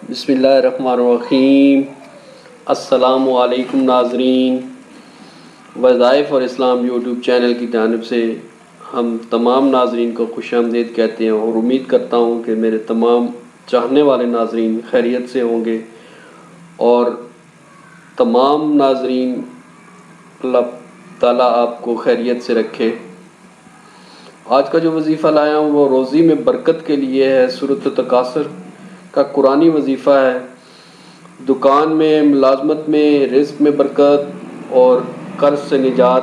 بسم اللہ الرحمن الرحیم۔ السلام علیکم ناظرین، وظائف اور اسلام یوٹیوب چینل کی جانب سے ہم تمام ناظرین کو خوش آمدید کہتے ہیں اور امید کرتا ہوں کہ میرے تمام چاہنے والے ناظرین خیریت سے ہوں گے اور تمام ناظرین اللہ تعالیٰ آپ کو خیریت سے رکھے۔ آج کا جو وظیفہ لایا ہوں وہ روزی میں برکت کے لیے ہے۔ سورۃ تکاثر کا قرآنی وظیفہ ہے۔ دکان میں، ملازمت میں، رزق میں برکت اور قرض سے نجات۔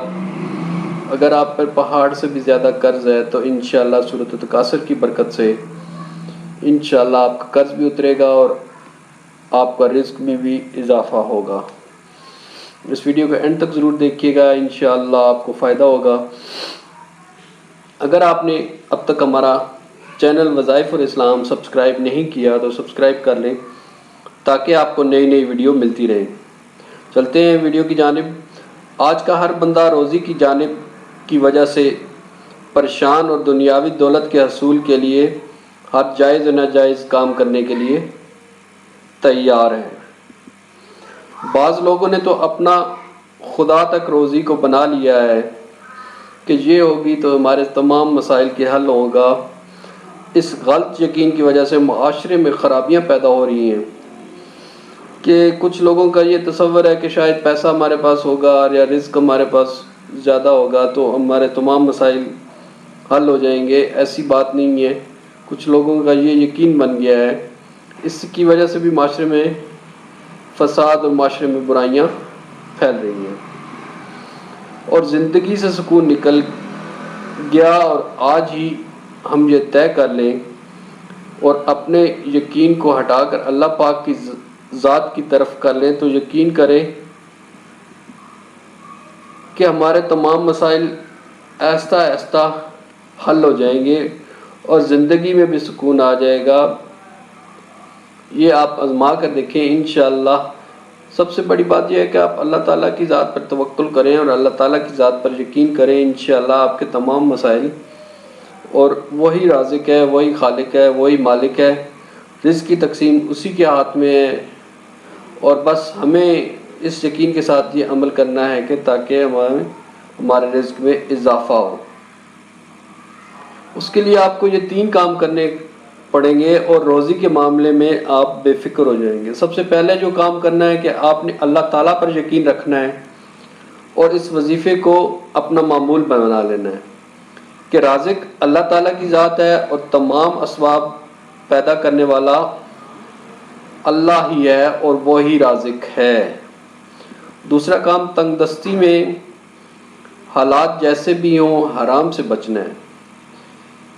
اگر آپ پر پہاڑ سے بھی زیادہ قرض ہے تو انشاءاللہ سورۃ تکاثر کی برکت سے انشاءاللہ آپ کا قرض بھی اترے گا اور آپ کا رزق میں بھی اضافہ ہوگا۔ اس ویڈیو کو اینڈ تک ضرور دیکھیے گا، انشاءاللہ آپ کو فائدہ ہوگا۔ اگر آپ نے اب تک ہمارا چینل وظائف اور اسلام سبسکرائب نہیں کیا تو سبسکرائب کر لیں تاکہ آپ کو نئی نئی ویڈیو ملتی رہے۔ چلتے ہیں ویڈیو کی جانب۔ آج کا ہر بندہ روزی کی جانب کی وجہ سے پریشان اور دنیاوی دولت کے حصول کے لیے ہر جائز و ناجائز کام کرنے کے لیے تیار ہے۔ بعض لوگوں نے تو اپنا خدا تک روزی کو بنا لیا ہے کہ یہ ہوگی تو ہمارے تمام مسائل کے حل ہوگا۔ اس غلط یقین کی وجہ سے معاشرے میں خرابیاں پیدا ہو رہی ہیں کہ کچھ لوگوں کا یہ تصور ہے کہ شاید پیسہ ہمارے پاس ہوگا یا رزق ہمارے پاس زیادہ ہوگا تو ہمارے تمام مسائل حل ہو جائیں گے۔ ایسی بات نہیں ہے۔ کچھ لوگوں کا یہ یقین بن گیا ہے، اس کی وجہ سے بھی معاشرے میں فساد اور معاشرے میں برائیاں پھیل رہی ہیں اور زندگی سے سکون نکل گیا۔ اور آج ہی ہم یہ طے کر لیں اور اپنے یقین کو ہٹا کر اللہ پاک کی ذات کی طرف کر لیں تو یقین کریں کہ ہمارے تمام مسائل آہستہ آہستہ حل ہو جائیں گے اور زندگی میں بھی سکون آ جائے گا۔ یہ آپ آزما کر دیکھیں انشاءاللہ۔ سب سے بڑی بات یہ ہے کہ آپ اللہ تعالیٰ کی ذات پر توکل کریں اور اللہ تعالیٰ کی ذات پر یقین کریں، انشاءاللہ آپ کے تمام مسائل، اور وہی رازق ہے، وہی خالق ہے، وہی مالک ہے، رزق کی تقسیم اسی کے ہاتھ میں ہے۔ اور بس ہمیں اس یقین کے ساتھ یہ عمل کرنا ہے کہ تاکہ ہمارے رزق میں اضافہ ہو۔ اس کے لیے آپ کو یہ 3 کام کرنے پڑیں گے اور روزی کے معاملے میں آپ بے فکر ہو جائیں گے۔ سب سے پہلے جو کام کرنا ہے کہ آپ نے اللہ تعالیٰ پر یقین رکھنا ہے اور اس وظیفے کو اپنا معمول بنا لینا ہے کہ رازق اللہ تعالیٰ کی ذات ہے اور تمام اسباب پیدا کرنے والا اللہ ہی ہے اور وہی رازق ہے۔ دوسرا کام، تنگ دستی میں حالات جیسے بھی ہوں حرام سے بچنا ہے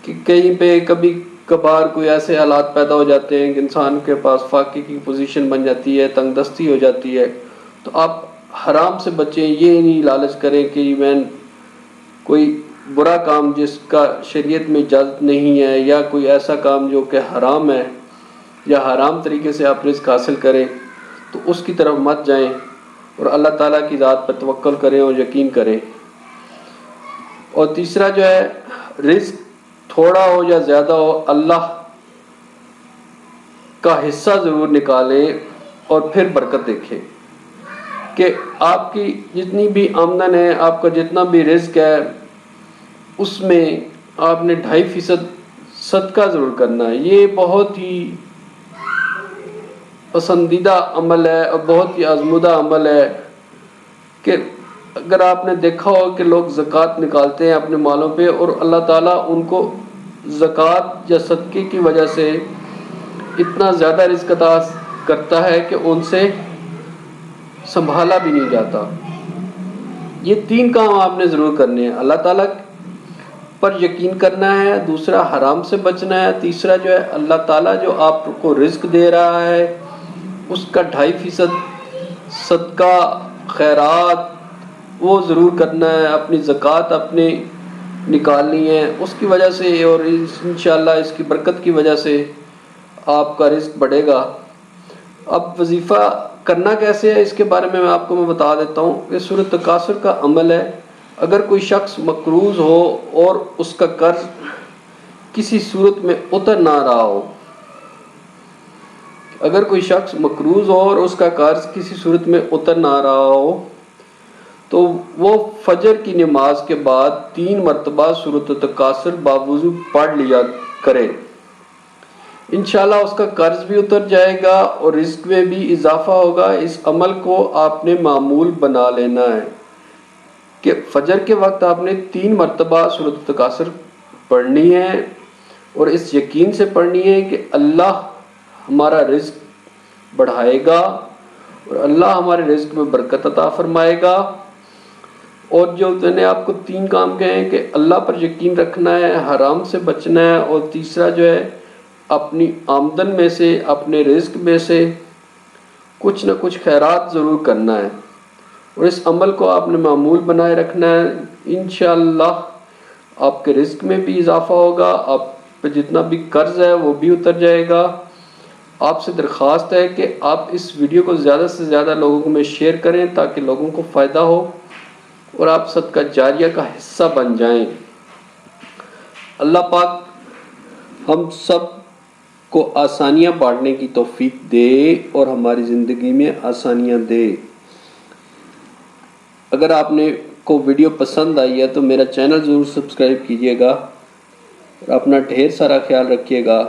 کہ کہیں پہ کبھی کبھار کوئی ایسے حالات پیدا ہو جاتے ہیں کہ انسان کے پاس فاقے کی پوزیشن بن جاتی ہے، تنگ دستی ہو جاتی ہے، تو آپ حرام سے بچیں۔ یہ نہیں لالچ کریں کہ میں کوئی برا کام جس کا شریعت میں اجازت نہیں ہے یا کوئی ایسا کام جو کہ حرام ہے یا حرام طریقے سے آپ رزق حاصل کریں تو اس کی طرف مت جائیں اور اللہ تعالیٰ کی ذات پر توکل کریں اور یقین کریں۔ اور تیسرا جو ہے، رزق تھوڑا ہو یا زیادہ ہو اللہ کا حصہ ضرور نکالیں اور پھر برکت دیکھیں کہ آپ کی جتنی بھی آمدن ہے، آپ کا جتنا بھی رزق ہے، اس میں آپ نے 2.5% صدقہ ضرور کرنا ہے۔ یہ بہت ہی پسندیدہ عمل ہے اور بہت ہی آزمودہ عمل ہے کہ اگر آپ نے دیکھا ہو کہ لوگ زکوٰۃ نکالتے ہیں اپنے مالوں پہ اور اللہ تعالیٰ ان کو زکوٰۃ یا صدقے کی وجہ سے اتنا زیادہ رزق عطا کرتا ہے کہ ان سے سنبھالا بھی نہیں جاتا۔ یہ 3 کام آپ نے ضرور کرنے ہیں، اللہ تعالیٰ پر یقین کرنا ہے، دوسرا حرام سے بچنا ہے، تیسرا جو ہے اللہ تعالیٰ جو آپ کو رزق دے رہا ہے اس کا 2.5% صدقہ خیرات وہ ضرور کرنا ہے، اپنی زکوٰۃ اپنے نکالنی ہے اس کی وجہ سے، اور انشاءاللہ اس کی برکت کی وجہ سے آپ کا رزق بڑھے گا۔ اب وظیفہ کرنا کیسے ہے اس کے بارے میں آپ کو بتا دیتا ہوں کہ سورۃ تکاثر کا عمل ہے۔ اگر کوئی شخص مقروض ہو اور اس کا قرض کسی صورت میں اتر نہ رہا ہو، اگر کوئی شخص مقروض ہو اور اس کا قرض کسی صورت میں اتر نہ رہا ہو تو وہ فجر کی نماز کے بعد 3 مرتبہ سورۃ التکاثر باوضو پڑھ لیا کرے، انشاءاللہ اس کا قرض بھی اتر جائے گا اور رزق میں بھی اضافہ ہوگا۔ اس عمل کو آپ نے معمول بنا لینا ہے کہ فجر کے وقت آپ نے 3 مرتبہ سورۃ التکاثر پڑھنی ہے، اور اس یقین سے پڑھنی ہے کہ اللہ ہمارا رزق بڑھائے گا اور اللہ ہمارے رزق میں برکت عطا فرمائے گا۔ اور جو میں نے آپ کو 3 کام کہے ہیں کہ اللہ پر یقین رکھنا ہے، حرام سے بچنا ہے، اور تیسرا جو ہے اپنی آمدن میں سے، اپنے رزق میں سے کچھ نہ کچھ خیرات ضرور کرنا ہے، اور اس عمل کو آپ نے معمول بنائے رکھنا ہے۔ انشاءاللہ آپ کے رزق میں بھی اضافہ ہوگا، آپ پہ جتنا بھی قرض ہے وہ بھی اتر جائے گا۔ آپ سے درخواست ہے کہ آپ اس ویڈیو کو زیادہ سے زیادہ لوگوں میں شیئر کریں تاکہ لوگوں کو فائدہ ہو اور آپ صدقہ جاریہ کا حصہ بن جائیں۔ اللہ پاک ہم سب کو آسانیاں بانٹنے کی توفیق دے اور ہماری زندگی میں آسانیاں دے۔ اگر آپ نے کو ویڈیو پسند آئی ہے تو میرا چینل ضرور سبسکرائب کیجیے گا اور اپنا ڈھیر سارا خیال رکھیے گا۔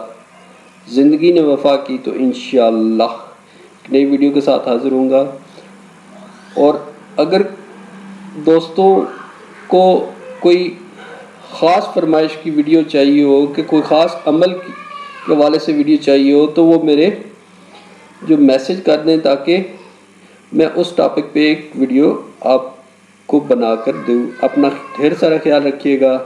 زندگی نے وفا کی تو انشاءاللہ ایک نئی ویڈیو کے ساتھ حاضر ہوں گا۔ اور اگر دوستوں کو کوئی خاص فرمائش کی ویڈیو چاہیے ہو کہ کوئی خاص عمل کے حوالے سے ویڈیو چاہیے ہو تو وہ میرے جو میسج کر دیں تاکہ میں اس ٹاپک پہ ایک ویڈیو آپ کو بنا کر دوں۔ اپنا ڈھیر سارا خیال رکھیے گا۔